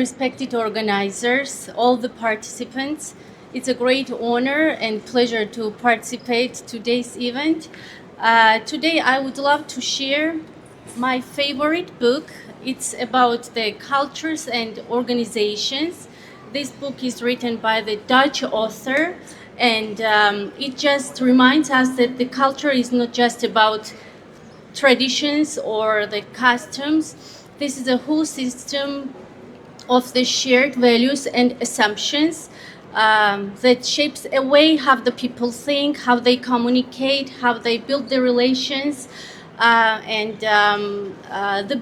Respected organizers, all the participants, it's a great honor and pleasure to participate today's event. Today I would love to share my favorite book. It's about the cultures and organizations. This book is written by the Dutch author, and it just reminds us that the culture is not just about traditions or the customs. This is a whole system of the shared values and assumptions that shapes a way how the people think, how they communicate, how they build their relations. The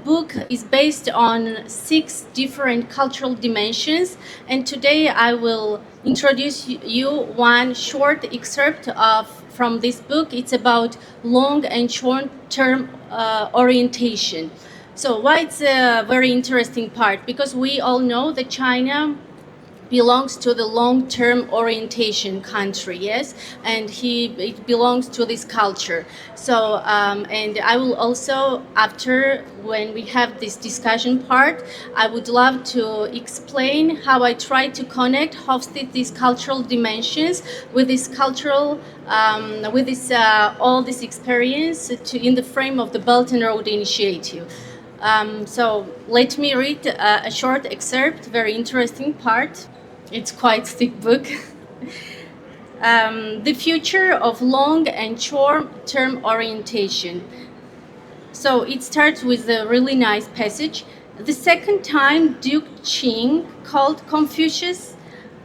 book is based on 6 different cultural dimensions. And today I will introduce you one short excerpt from this book. It's about long and short-term orientation. So why it's a very interesting part? Because we all know that China belongs to the long-term orientation country, yes, and it belongs to this culture. So, and I will also, after when we have this discussion part, I would love to explain how I try to connect these cultural dimensions with this cultural, with this all this experience in the frame of the Belt and Road Initiative. So let me read a short excerpt, very interesting part. It's quite thick book. The future of long and short-term orientation. So it starts with a really nice passage. The second time Duke Qing called Confucius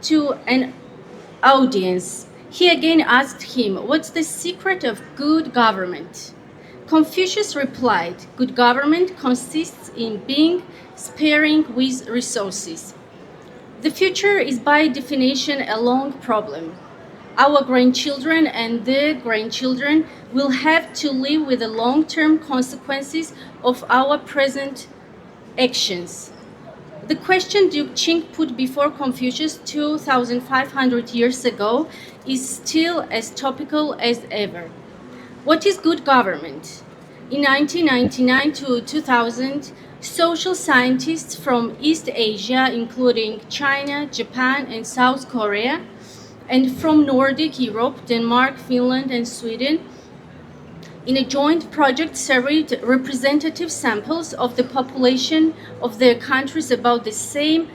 to an audience, he again asked him, "What's the secret of good government?" Confucius replied, "Good government consists in being sparing with resources." The future is by definition a long problem. Our grandchildren and their grandchildren will have to live with the long-term consequences of our present actions. The question Duke Qing put before Confucius 2,500 years ago is still as topical as ever. What is good government? In 1999 to 2000, social scientists from East Asia, including China, Japan, and South Korea, and from Nordic Europe, Denmark, Finland, and Sweden, in a joint project surveyed representative samples of the population of their countries about the same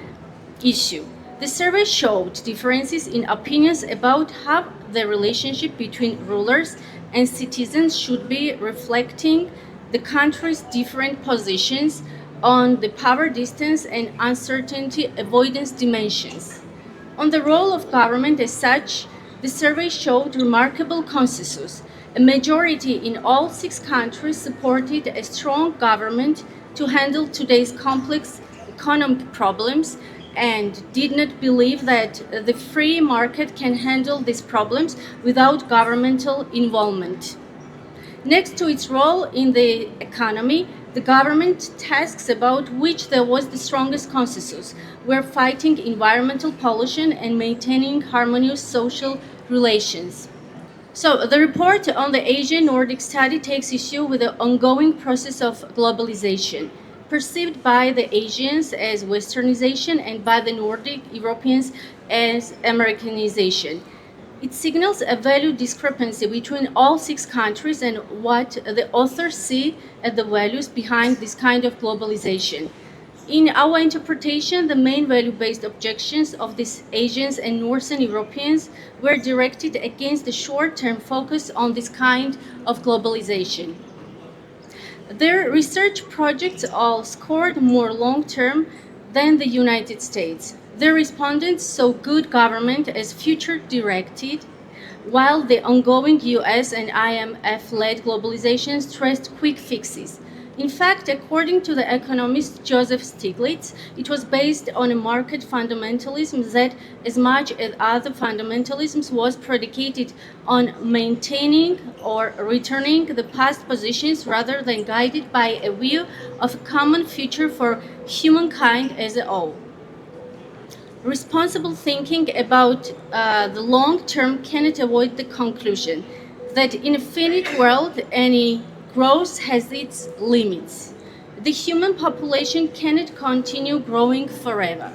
issue. The survey showed differences in opinions about how the relationship between rulers and citizens should be, reflecting the country's different positions on the power distance and uncertainty avoidance dimensions. On the role of government as such, the survey showed remarkable consensus. A majority in all 6 countries supported a strong government to handle today's complex economic problems and did not believe that the free market can handle these problems without governmental involvement. Next to its role in the economy, the government tasks about which there was the strongest consensus were fighting environmental pollution and maintaining harmonious social relations. So the report on the Asian Nordic study takes issue with the ongoing process of globalization, perceived by the Asians as Westernization and by the Nordic Europeans as Americanization. It signals a value discrepancy between all 6 countries and what the authors see as the values behind this kind of globalization. In our interpretation, the main value-based objections of these Asians and Northern Europeans were directed against the short-term focus on this kind of globalization. Their research projects all scored more long-term than the United States. The respondents saw good government as future-directed, while the ongoing US and IMF-led globalization stressed quick fixes. In fact, according to the economist Joseph Stiglitz, it was based on a market fundamentalism that, as much as other fundamentalisms, was predicated on maintaining or returning the past positions rather than guided by a view of a common future for humankind as a whole. Responsible thinking about the long term cannot avoid the conclusion that in a finite world, any growth has its limits. The human population cannot continue growing forever,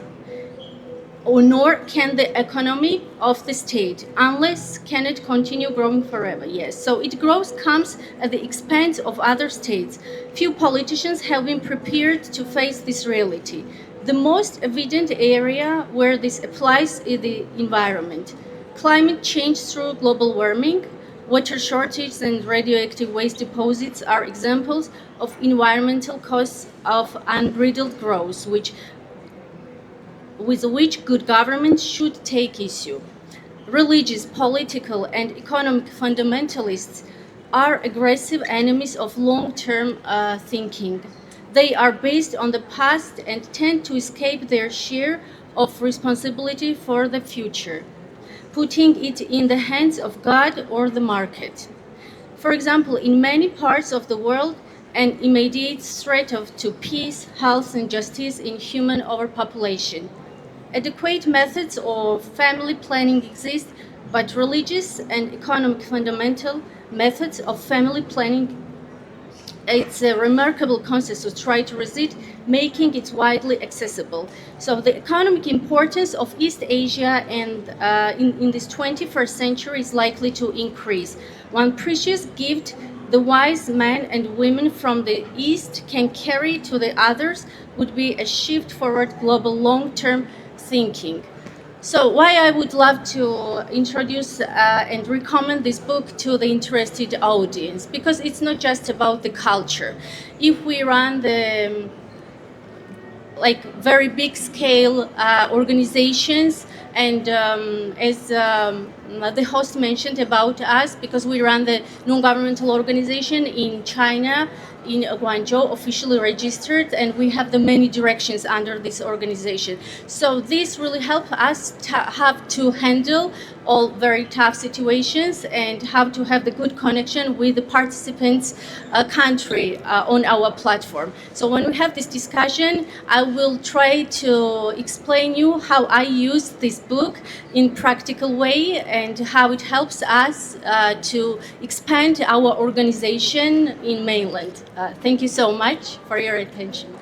or nor can the economy of the state, unless can it continue growing forever. Yes, so it grows comes at the expense of other states. Few politicians have been prepared to face this reality. The most evident area where this applies is the environment. Climate change through global warming, water shortage, and radioactive waste deposits are examples of environmental causes of unbridled growth, with which good government should take issue. Religious, political, and economic fundamentalists are aggressive enemies of long-term thinking. They are based on the past and tend to escape their share of responsibility for the future, putting it in the hands of God or the market. For example, in many parts of the world, an immediate threat to peace, health, and justice in human overpopulation. Adequate methods of family planning exist, but religious and economic fundamental methods of family planning, it's a remarkable concept to try to resist, making it widely accessible. So the economic importance of East Asia and in this 21st century is likely to increase. One precious gift the wise men and women from the East can carry to the others would be a shift forward global long-term thinking. So why I would love to introduce and recommend this book to the interested audience, because it's not just about the culture. If we run the like very big scale organizations, and as the host mentioned about us, because we run the non-governmental organization in China, in Guangzhou, officially registered, and we have the many directions under this organization. So this really helps us to have to handle all very tough situations and how to have the good connection with the participants country on our platform. So when we have this discussion, I will try to explain you how I use this book in practical way and how it helps us to expand our organization in mainland. Thank you so much for your attention.